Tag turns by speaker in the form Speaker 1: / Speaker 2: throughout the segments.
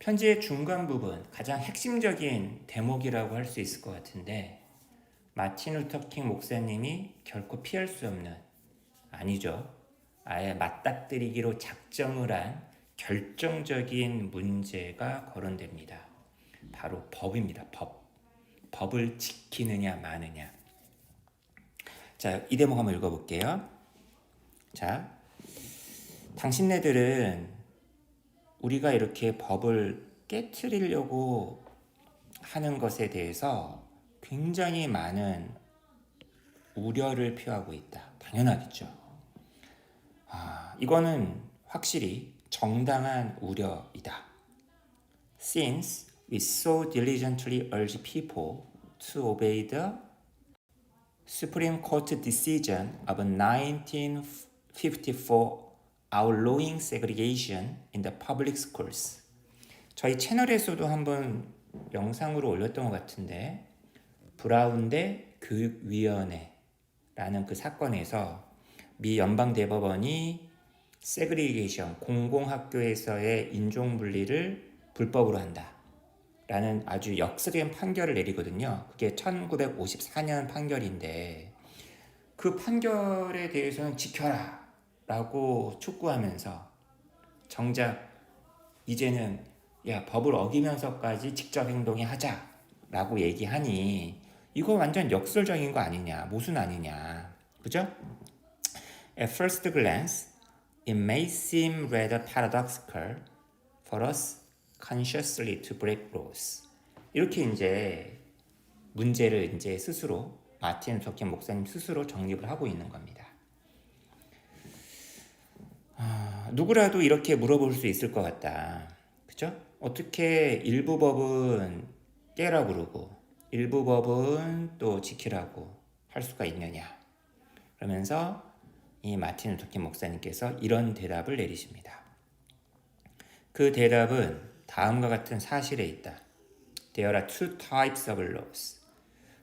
Speaker 1: 편지의 중간 부분, 가장 핵심적인 대목이라고 할 수 있을 것 같은데 마틴 루터 킹 목사님이 결코 피할 수 없는, 아니죠, 아예 맞닥뜨리기로 작정을 한 결정적인 문제가 거론됩니다. 바로 법입니다. 법을 지키느냐 마느냐. 자, 이 대목 한번 읽어볼게요. 자, 당신네들은 우리가 이렇게 법을 깨트리려고 하는 것에 대해서 굉장히 많은 우려를 표하고 있다. 당연하겠죠. 이거는 확실히 정당한 우려이다. Since we so diligently urge people to obey the Supreme Court decision of 1954 outlawing segregation in the public schools. 저희 채널에서도 한번 영상으로 올렸던 것 같은데 브라운 대 교육위원회라는 그 사건에서 미 연방대법원이 세그리게이션, 공공학교에서의 인종분리를 불법으로 한다 라는 아주 역사적인 판결을 내리거든요. 그게 1954년 판결인데 그 판결에 대해서는 지켜라 라고 촉구하면서 정작 이제는 법을 어기면서까지 직접 행동해 하자 라고 얘기하니 이거 완전 역설적인 거 아니냐, 모순 아니냐, 그죠? At first glance, it may seem rather paradoxical for us consciously to break laws. 이렇게 이제 문제를 이제 스스로 마틴 루터 킹 목사님 스스로 정립을 하고 있는 겁니다. 누구라도 이렇게 물어볼 수 있을 것 같다. 그죠? 어떻게 일부 법은 깨라 그러고 일부 법은 또 지키라고 할 수가 있느냐. 그러면서 이 마틴 루터 킹 목사님께서 이런 대답을 내리십니다. 그 대답은 다음과 같은 사실에 있다. There are two types of laws.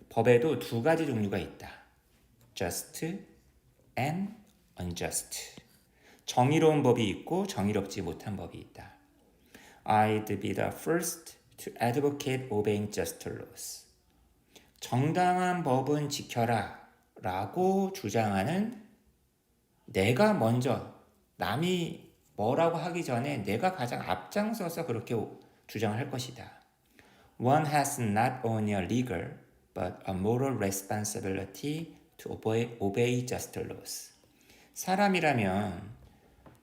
Speaker 1: 법에도 두 가지 종류가 있다. Just and unjust. 정의로운 법이 있고 정의롭지 못한 법이 있다. I'd be the first to advocate obeying just laws. 정당한 법은 지켜라 라고 주장하는 내가 먼저, 남이 뭐라고 하기 전에 내가 가장 앞장서서 그렇게 주장을 할 것이다. One has not only a legal but a moral responsibility to obey just laws. 사람이라면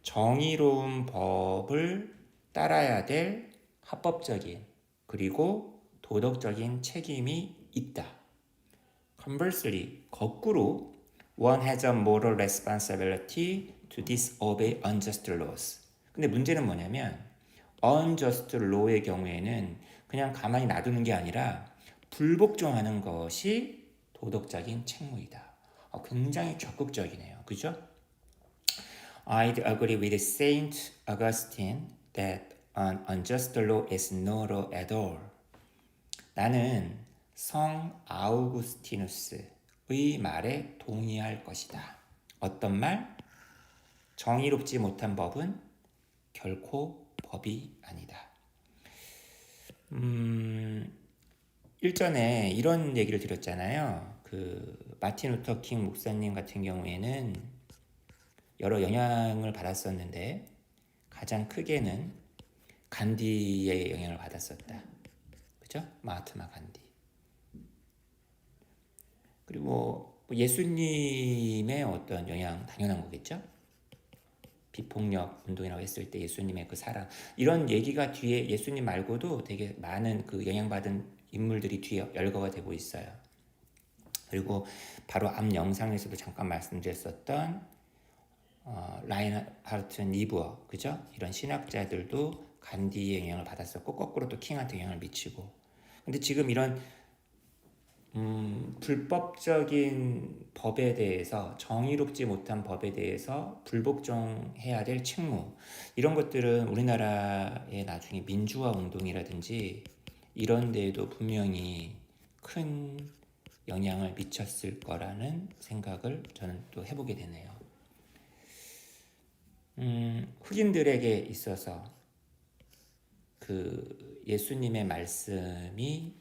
Speaker 1: 정의로운 법을 따라야 될 합법적인 그리고 도덕적인 책임이 있다. Conversely, 거꾸로 one has a moral responsibility to disobey unjust laws. 근데 문제는 뭐냐면 unjust law의 경우에는 그냥 가만히 놔두는 게 아니라 불복종하는 것이 도덕적인 책무이다. 굉장히 적극적이네요. 그죠? I'd agree with Saint Augustine that an unjust law is no law at all. 나는 성 아우구스티누스의 말에 동의할 것이다. 어떤 말? 정의롭지 못한 법은 결코 법이 아니다. 일전에 이런 얘기를 드렸잖아요. 그 마틴 루터 킹 목사님 같은 경우에는 여러 영향을 받았었는데 가장 크게는 간디의 영향을 받았었다. 그죠? 마하트마 간디. 그리고 예수님의 어떤 영향 당연한 거겠죠? 비폭력 운동이라고 했을 때 예수님의 그 사랑, 이런 얘기가 뒤에 예수님 말고도 되게 많은 그 영향받은 인물들이 뒤에 열거가 되고 있어요. 그리고 바로 앞 영상에서도 잠깐 말씀드렸었던 라인하르트 니부어, 그죠? 이런 신학자들도 간디의 영향을 받았었고 거꾸로 또 킹한테 영향을 미치고. 근데 지금 이런 불법적인 법에 대해서, 정의롭지 못한 법에 대해서 불복종해야 될 책무, 이런 것들은 우리나라의 나중에 민주화 운동이라든지 이런 데에도 분명히 큰 영향을 미쳤을 거라는 생각을 저는 또 해보게 되네요. 흑인들에게 있어서 그 그 예수님의 말씀이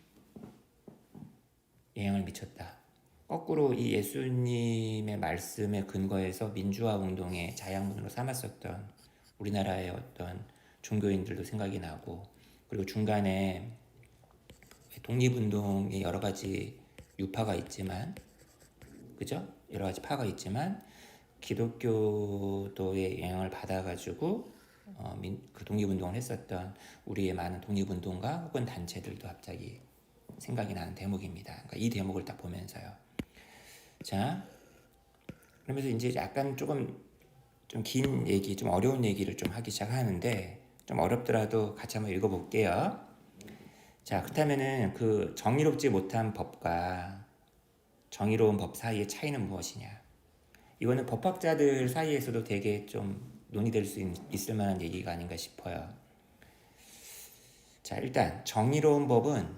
Speaker 1: 영향을 미쳤다. 거꾸로 이 예수님의 말씀에 근거해서 민주화 운동의 자양분으로 삼았었던 우리나라의 어떤 종교인들도 생각이 나고, 그리고 중간에 독립운동의 여러 가지 유파가 있지만, 그죠? 여러 가지 파가 있지만 기독교도의 영향을 받아가지고 그 독립운동을 했었던 우리의 많은 독립운동가 혹은 단체들도 갑자기 생각이 나는 대목입니다. 그러니까 이 대목을 딱 보면서요. 자, 그러면서 이제 약간 조금 좀 긴 얘기, 좀 어려운 얘기를 좀 하기 시작하는데, 좀 어렵더라도 같이 한번 읽어볼게요. 자, 그렇다면은 그 정의롭지 못한 법과 정의로운 법 사이의 차이는 무엇이냐? 이거는 법학자들 사이에서도 되게 좀 논의될 수 있을 만한 얘기가 아닌가 싶어요. 자, 일단 정의로운 법은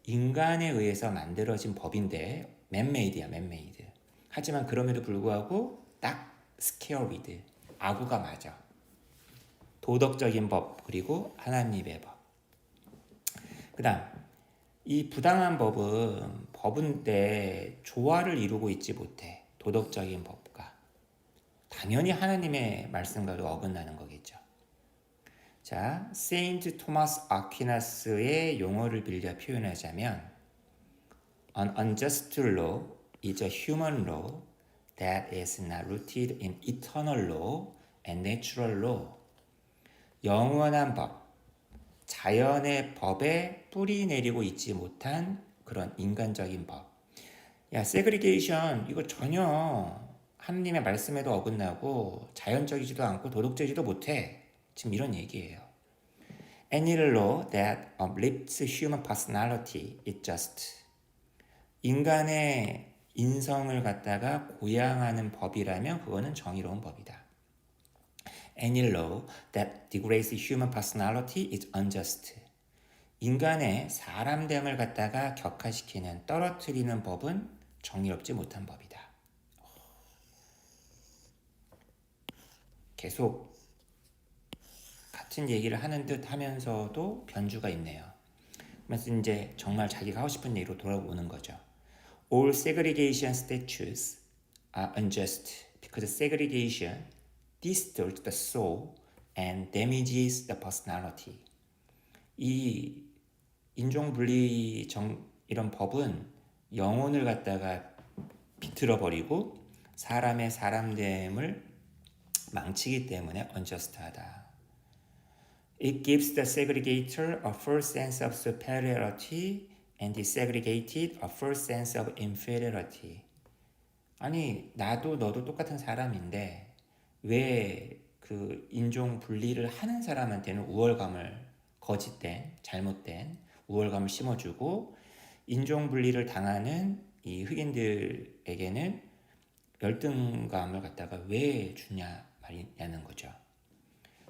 Speaker 1: 인간에 의해서 만들어진 법인데 맨메이드야, 맨메이드. 하지만 그럼에도 불구하고 딱 스퀘어리드, 아구가 맞아. 도덕적인 법, 그리고 하나님의 법. 그 다음, 이 부당한 법인데 조화를 이루고 있지 못해. 도덕적인 법과. 당연히 하나님의 말씀과도 어긋나는 거겠죠. 자, 세인트 토마스 아퀴나스의 용어를 빌려 표현하자면 An unjust law is a human law that is not rooted in eternal law and natural law. 영원한 법, 자연의 법에 뿌리 내리고 있지 못한 그런 인간적인 법. 야, 세그리게이션 이거 전혀 하느님의 말씀에도 어긋나고 자연적이지도 않고 도덕적이지도 못해. 지금 이런 얘기예요. Any law that uplifts human personality is just. 인간의 인성을 갖다가 고양하는 법이라면 그거는 정의로운 법이다. Any law that degrades human personality is unjust. 인간의 사람됨을 갖다가 격하시키는, 떨어뜨리는 법은 정의롭지 못한 법이다. 계속 같은 얘기를 하는 듯 하면서도 변주가 있네요. 그래서 이제 정말 자기가 하고 싶은 얘기로 돌아오는 거죠. All segregation statutes are unjust because segregation distorts the soul and damages the personality. 이 인종분리 이런 법은 영혼을 갖다가 비틀어 버리고 사람의 사람됨을 망치기 때문에 unjust하다. It gives the segregator a false sense of superiority and the segregated a false sense of inferiority. 아니, 나도 너도 똑같은 사람인데 왜 그 인종 분리를 하는 사람한테는 우월감을, 거짓된, 잘못된 우월감을 심어주고 인종 분리를 당하는 이 흑인들에게는 열등감을 갖다가 왜 주냐 말이냐는 거죠.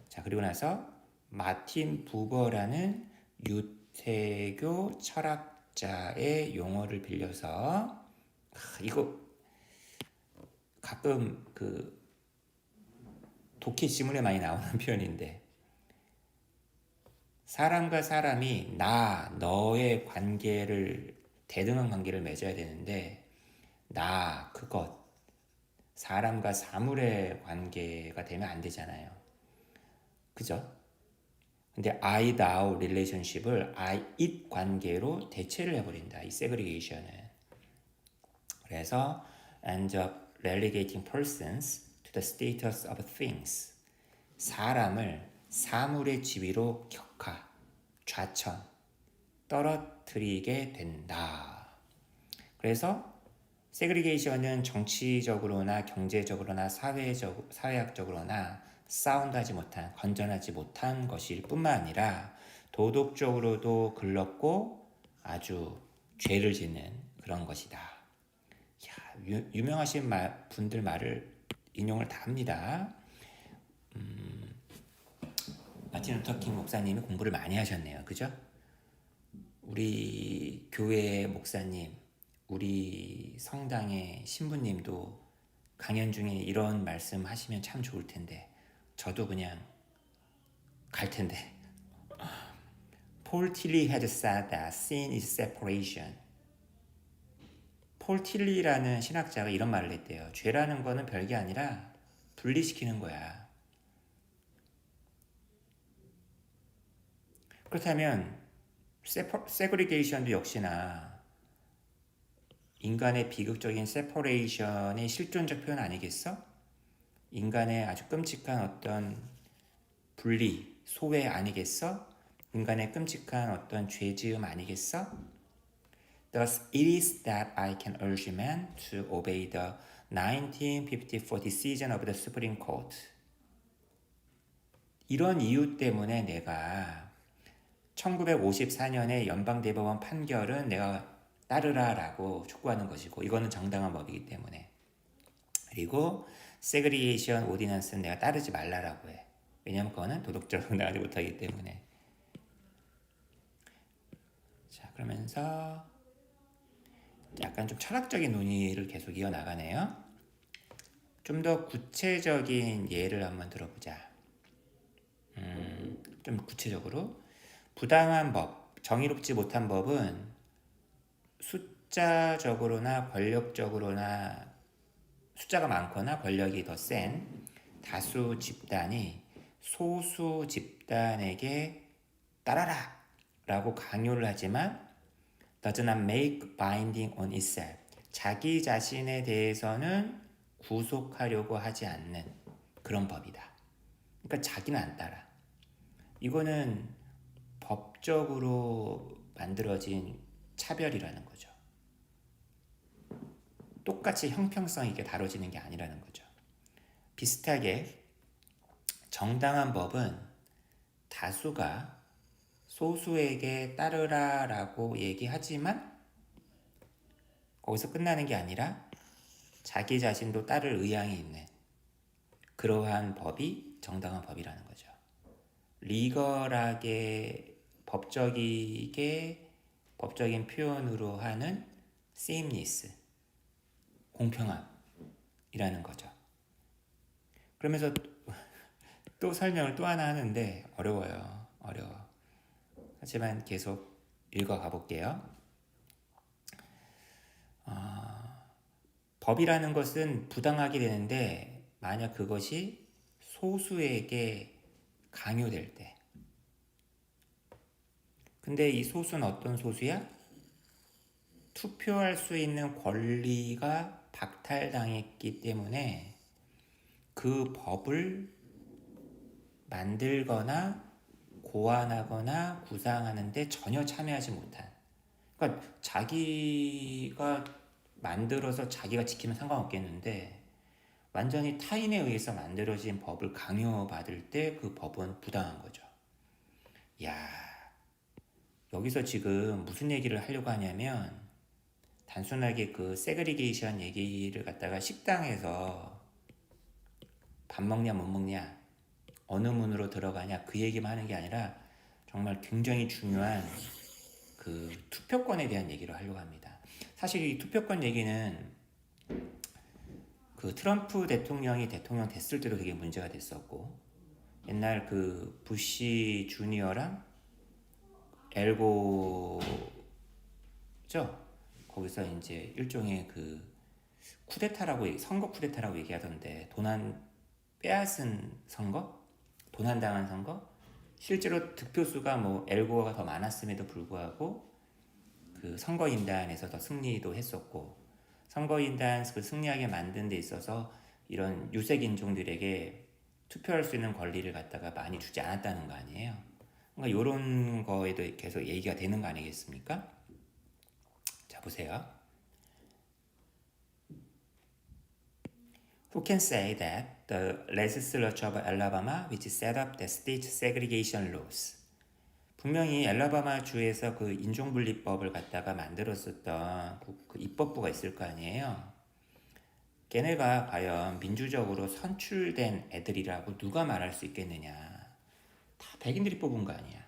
Speaker 1: 자, 그리고 나서 마틴 부버라는 유태교 철학자의 용어를 빌려서 이거 가끔 그 독해 지문에 많이 나오는 표현인데, 사람과 사람이 나, 너의 관계를, 대등한 관계를 맺어야 되는데 나, 그것, 사람과 사물의 관계가 되면 안 되잖아요. 그죠? 근데 I, thou relationship을 I, it 관계로 대체를 해버린다. 이 segregation은. 그래서 ends up relegating persons to the status of things. 사람을 사물의 지위로 격하, 좌천, 떨어뜨리게 된다. 그래서 세그리게이션은 정치적으로나 경제적으로나 사회학적으로나 사운드하지 못한, 건전하지 못한 것일 뿐만 아니라 도덕적으로도 글렀고 아주 죄를 짓는 그런 것이다. 야, 유명하신 분들 말을 인용을 다 합니다. 마틴 루터 킹 목사님이 공부를 많이 하셨네요. 그죠? 우리 교회 목사님, 우리 성당의 신부님도 강연 중에 이런 말씀 하시면 참 좋을 텐데 저도 그냥 갈 텐데 Paul Tillich had said that sin is separation. 폴 틸리라는 신학자가 이런 말을 했대요. 죄라는 거는 별게 아니라 분리시키는 거야. 그렇다면 세그리게이션도 역시나 인간의 비극적인 세퍼레이션의 실존적 표현 아니겠어? 인간의 아주 끔찍한 어떤 분리, 소외 아니겠어? 인간의 끔찍한 어떤 죄지음 아니겠어? Thus, it is that I can urge men to obey the 1954 decision of the Supreme Court. 이런 이유 때문에 내가 1954년의 연방대법원 판결은 내가 따르라라고 촉구하는 것이고 이거는 정당한 법이기 때문에 그리고 세그리게이션 오디넌스는 내가 따르지 말라라고 해. 왜냐하면 그거는 도덕적으로 나가지 못하기 때문에. 자, 그러면서 약간 좀 철학적인 논의를 계속 이어나가네요. 좀 더 구체적인 예를 한번 들어보자. 좀 구체적으로 부당한 법, 정의롭지 못한 법은 숫자적으로나 권력적으로나 숫자가 많거나 권력이 더 센 다수 집단이 소수 집단에게 따라라 라고 강요를 하지만 does not make binding on itself. 자기 자신에 대해서는 구속하려고 하지 않는 그런 법이다. 그러니까 자기는 안 따라. 이거는 법적으로 만들어진 차별이라는 거죠. 똑같이 형평성 있게 다뤄지는 게 아니라는 거죠. 비슷하게 정당한 법은 다수가 소수에게 따르라라고 얘기하지만 거기서 끝나는 게 아니라 자기 자신도 따를 의향이 있는 그러한 법이 정당한 법이라는 거죠. 리걸하게 법적인 표현으로 하는 sameness, 공평함이라는 거죠. 그러면서 또 설명을 또 하나 하는데 어려워. 하지만 계속 읽어가 볼게요. 법이라는 것은 부당하게 되는데 만약 그것이 소수에게 강요될 때. 근데 이 소수는 어떤 소수야? 투표할 수 있는 권리가 박탈당했기 때문에 그 법을 만들거나 고안하거나 구상하는데 전혀 참여하지 못한. 그러니까 자기가 만들어서 자기가 지키면 상관없겠는데 완전히 타인에 의해서 만들어진 법을 강요받을 때 그 법은 부당한 거죠. 야, 여기서 지금 무슨 얘기를 하려고 하냐면 단순하게 그 세그리게이션 얘기를 갖다가 식당에서 밥 먹냐 못 먹냐 어느 문으로 들어가냐 그 얘기만 하는 게 아니라 정말 굉장히 중요한 그 투표권에 대한 얘기를 하려고 합니다. 사실 이 투표권 얘기는 그 트럼프 대통령이 대통령 됐을 때도 되게 문제가 됐었고 옛날 그 부시 주니어랑 엘고죠? 거기서 이제 일종의 그 선거 쿠데타라고 얘기하던데 빼앗은 선거? 도난당한 선거? 실제로 득표수가 뭐 엘고가 더 많았음에도 불구하고 그 선거인단에서 더 승리도 했었고 선거인단 그 승리하게 만든 데 있어서 이런 유색 인종들에게 투표할 수 있는 권리를 갖다가 많이 주지 않았다는 거 아니에요. 그러니까 이런 거에도 계속 얘기가 되는 거 아니겠습니까? 자, 보세요. Who can say that the legislature of Alabama, which set up the state segregation laws, 분명히 엘라바마 주에서 그 인종분리법을 갖다가 만들었었던 그 입법부가 있을 거 아니에요. 걔네가 과연 민주적으로 선출된 애들이라고 누가 말할 수 있겠느냐. 다 백인들이 뽑은 거 아니야.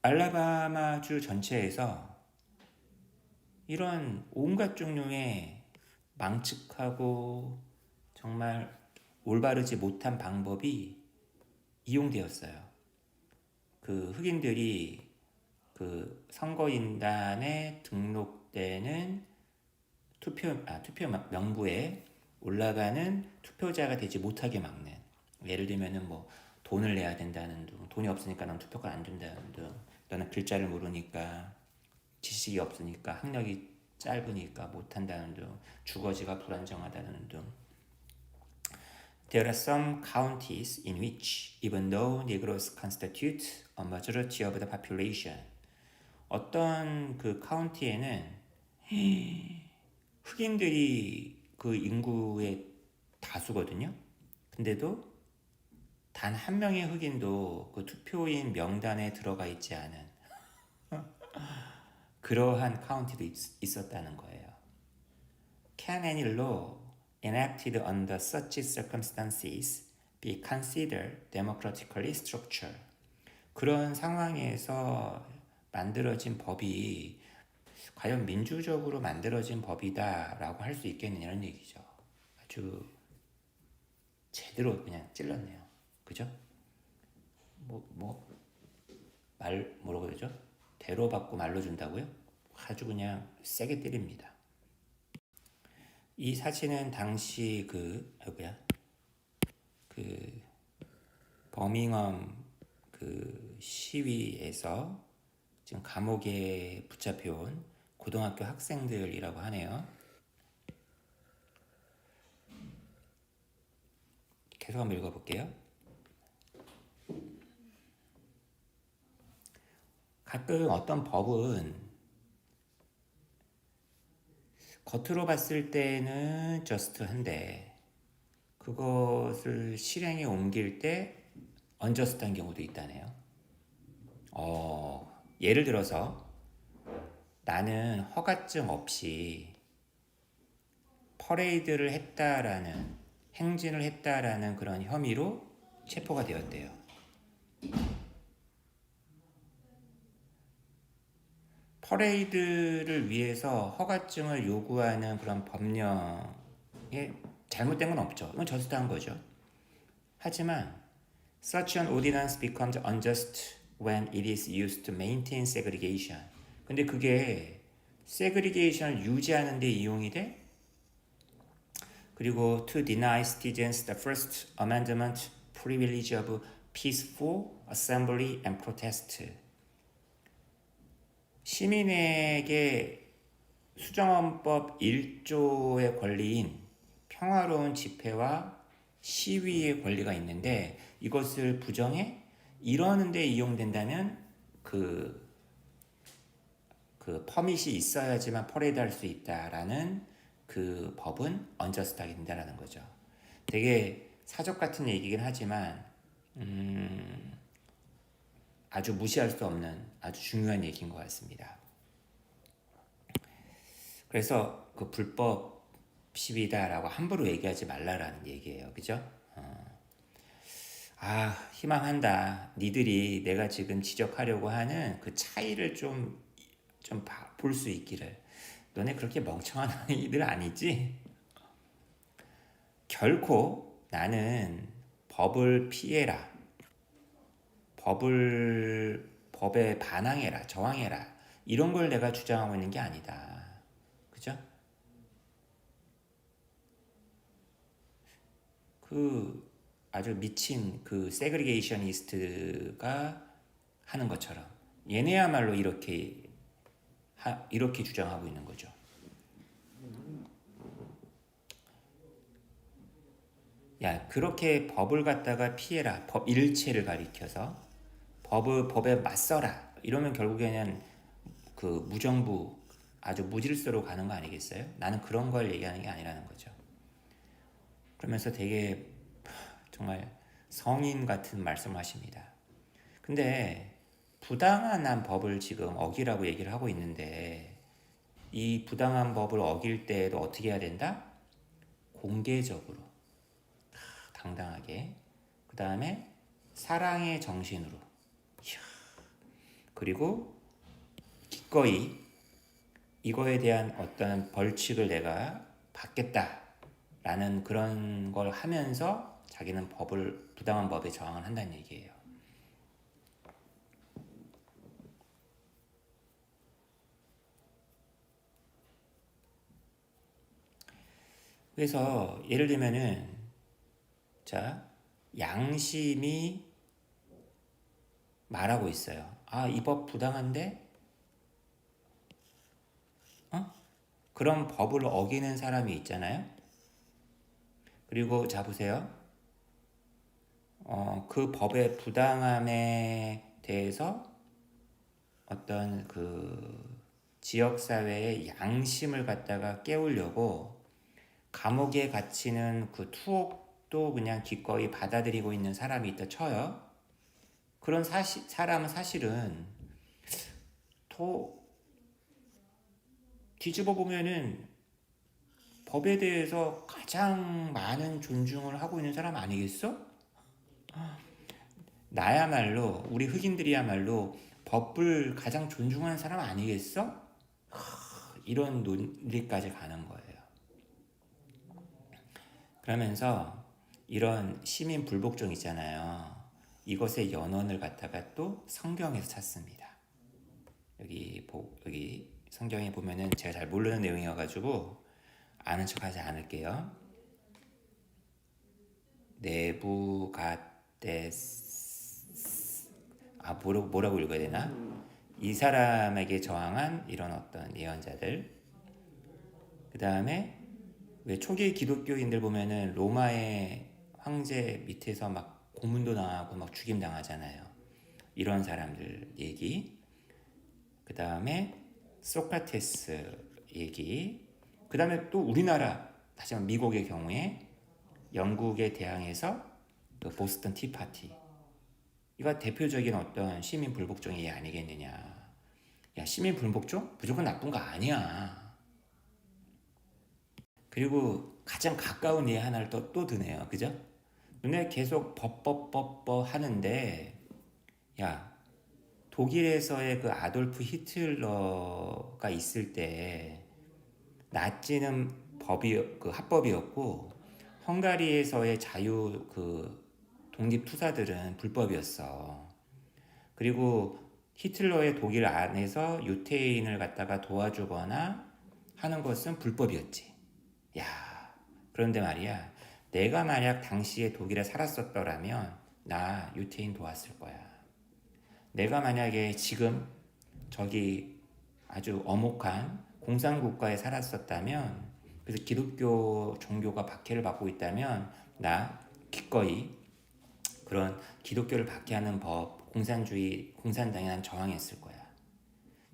Speaker 1: 알라바마주 전체에서 이런 온갖 종류의 망측하고 정말 올바르지 못한 방법이 이용되었어요. 그 흑인들이 그 선거인단에 등록되는 투표 명부에 올라가는 투표자가 되지 못하게 막는, 예를 들면은 뭐 돈을 내야 된다는 등, 돈이 없으니까 넌 투표가 안 된다는 등, 너는 글자를 모르니까, 지식이 없으니까, 학력이 짧으니까 못한다는 등, 주거지가 불안정하다는 등. There are some counties in which, even though Negroes constitute a majority of the population, 어떤 그 카운티에는 흑인들이 그 인구의 다수거든요. 근데도 단 한 명의 흑인도 그 투표인 명단에 들어가 있지 않은 그러한 카운티도 있었다는 거예요. Can any law enacted under such circumstances be considered democratically structured? 그런 상황에서 만들어진 법이 과연 민주적으로 만들어진 법이다라고 할 수 있겠느냐는 얘기죠. 아주 제대로 그냥 찔렀네요. 그죠? 뭐라고 그러죠? 대로 받고 말로 준다고요? 아주 그냥 세게 때립니다. 이 사진은 당시 그 버밍엄 그 시위에서 지금 감옥에 붙잡혀온 고등학교 학생들이라고 하네요. 계속 한번 읽어볼게요. 가끔 어떤 법은 겉으로 봤을 때는 저스트한데 그것을 실행에 옮길 때 언저스트한 경우도 있다네요. 예를 들어서 나는 허가증 없이 퍼레이드를 했다라는, 행진을 했다라는 그런 혐의로 체포가 되었대요. 퍼레이드를 위해서 허가증을 요구하는 그런 법령에 잘못된 건 없죠. 이건 저스트한 거죠. 하지만 such an ordinance becomes unjust when it is used to maintain segregation. 근데 그게 세그리게이션을 유지하는 데 이용이 돼? 그리고 to deny citizens the First Amendment privilege of peaceful assembly and protest. 시민에게 수정헌법 1조의 권리인 평화로운 집회와 시위의 권리가 있는데 이것을 부정해? 이러는 데 이용된다면 그 퍼밋이 있어야지만 퍼레이드 할 수 있다라는 그 법은 언저스트하게 된다라는 거죠. 되게 사족 같은 얘기긴 하지만 아주 무시할 수 없는 아주 중요한 얘기인 것 같습니다. 그래서 그 불법 시위다라고 함부로 얘기하지 말라라는 얘기예요. 그죠? 희망한다. 니들이 내가 지금 지적하려고 하는 그 차이를 좀 볼 수 있기를. 너네 그렇게 멍청한 아이들 아니지? 결코 나는 법을 피해라. 법에 반항해라. 저항해라. 이런 걸 내가 주장하고 있는 게 아니다. 그죠? 그 아주 미친 그 세그리게이셔니스트가 하는 것처럼 얘네야말로 이렇게 주장하고 있는 거죠. 야, 그렇게 법을 갖다가 피해라. 법 일체를 가리켜서 법에 맞서라. 이러면 결국에는 그 무정부 아주 무질서로 가는 거 아니겠어요? 나는 그런 걸 얘기하는 게 아니라는 거죠. 그러면서 되게 정말 성인 같은 말씀을 하십니다. 근데 부당한 법을 지금 어기라고 얘기를 하고 있는데 이 부당한 법을 어길 때에도 어떻게 해야 된다? 공개적으로 당당하게, 그 다음에 사랑의 정신으로, 그리고 기꺼이 이거에 대한 어떤 벌칙을 내가 받겠다라는 그런 걸 하면서 자기는 부당한 법에 저항을 한다는 얘기예요. 그래서 예를 들면은 자, 양심이 말하고 있어요. 아, 이 법 부당한데? 어? 그런 법을 어기는 사람이 있잖아요. 그리고 자 보세요. 그 법의 부당함에 대해서 어떤 그 지역 사회의 양심을 갖다가 깨우려고 감옥에 갇히는 그 투옥도 그냥 기꺼이 받아들이고 있는 사람이 있다 쳐요. 그런 사람은 사실은 더 뒤집어 보면은 법에 대해서 가장 많은 존중을 하고 있는 사람 아니겠어? 나야말로 우리 흑인들이야말로 법을 가장 존중하는 사람 아니겠어? 이런 논리까지 가는 거예요. 그러면서 이런 시민 불복종 있잖아요. 이것의 연원을 갖다가 또 성경에서 찾습니다. 여기 성경에 보면은 제가 잘 모르는 내용이어가지고 아는 척하지 않을게요. 뭐라고 읽어야 되나? 이 사람에게 저항한 이런 어떤 예언자들. 그 다음에 왜 초기 기독교인들 보면은 로마의 황제 밑에서 막 고문도 당하고 막 죽임 당하잖아요. 이런 사람들 얘기. 그 다음에 소크라테스 얘기. 그 다음에 또 우리나라 다시 한번 미국의 경우에 영국에 대항해서 그 보스턴 티파티. 이거 대표적인 어떤 시민 불복종이 아니겠느냐. 야, 시민 불복종? 무조건 나쁜 거 아니야. 그리고 가장 가까운 예 하나를 또 드네요. 그죠? 눈에 계속 법 하는데, 야, 독일에서의 그 아돌프 히틀러가 있을 때, 나치는 그 합법이었고, 헝가리에서의 자유 그 독립 투사들은 불법이었어. 그리고 히틀러의 독일 안에서 유태인을 갖다가 도와주거나 하는 것은 불법이었지. 야, 그런데 말이야, 내가 만약 당시에 독일에 살았었더라면 나 유태인 도왔을 거야. 내가 만약에 지금 저기 아주 엄혹한 공산국가에 살았었다면, 그래서 기독교 종교가 박해를 받고 있다면 나 기꺼이 그런 기독교를 박해하는 법, 공산주의, 공산당에 난 저항했을 거야.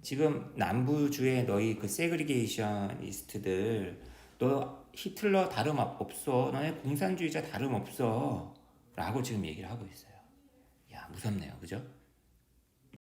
Speaker 1: 지금 남부주의 너희 그 세그리게이셔니스트들, 너 히틀러 다름없어. 너네 공산주의자 다름없어. 라고 지금 얘기를 하고 있어요. 야, 무섭네요. 그죠?